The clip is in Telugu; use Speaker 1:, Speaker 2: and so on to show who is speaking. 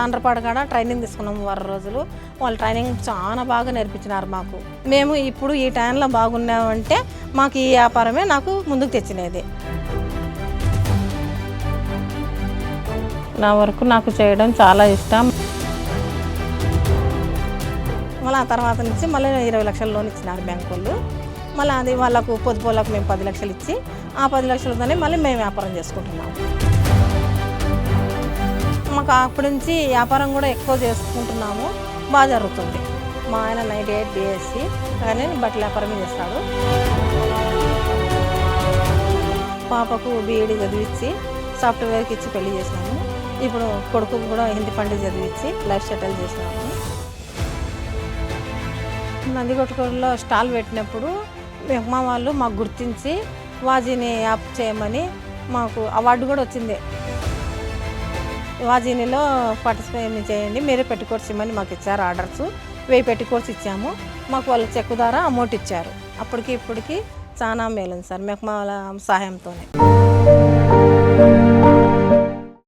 Speaker 1: ఆంధ్రపాడు కాడ ట్రైనింగ్ తీసుకున్నాము వారం రోజులు. వాళ్ళు ట్రైనింగ్ చాలా బాగా నేర్పించినారు మాకు. మేము ఇప్పుడు ఈ టైంలో బాగున్నామంటే మాకు ఈ వ్యాపారమే నాకు ముందుకు తెచ్చినది. నా వరకు నాకు చేయడం చాలా ఇష్టం. మళ్ళీ ఆ తర్వాత నుంచి మళ్ళీ 20 లక్షల లోన్ ఇచ్చినారు బ్యాంకు వాళ్ళు. మళ్ళీ అది వాళ్ళకు పొదుపులకు మేము 10 లక్షలు ఇచ్చి ఆ 10 లక్షలతోనే మళ్ళీ మేము వ్యాపారం చేసుకుంటున్నాము. మాకు అప్పటి నుంచి వ్యాపారం కూడా ఎక్కువ చేసుకుంటున్నాము, బాగా జరుగుతుంది. మా ఆయన 98 BSc కానీ బట్టల వ్యాపారమే చేస్తాడు. పాపకు బీఈడీ చదివించి సాఫ్ట్వేర్కి ఇచ్చి పెళ్లి చేసినాము. ఇప్పుడు కొడుకు కూడా హిందీ పండిట్ చదివించి లైఫ్ సెటిల్ చేసినాము. నందికొట్కూరులో స్టాల్ పెట్టినప్పుడు మెహ్మా వాళ్ళు మాకు గుర్తించి వాజీని యాప్ చేయమని మాకు అవార్డు కూడా వచ్చింది. వాజీనిలో పార్టిసిపేట్ చేయండి, మీరే పెట్టుకోర్స్ ఇమ్మని మాకు ఇచ్చారు ఆర్డర్స్. 1000 పెట్టుకోర్స్ ఇచ్చాము. మాకు వాళ్ళ చెక్ ద్వారా అమౌంట్ ఇచ్చారు. అప్పటికి ఇప్పటికి చాలా మేలుంది సార్ మెహ్మా వాళ్ళ సహాయంతోనే.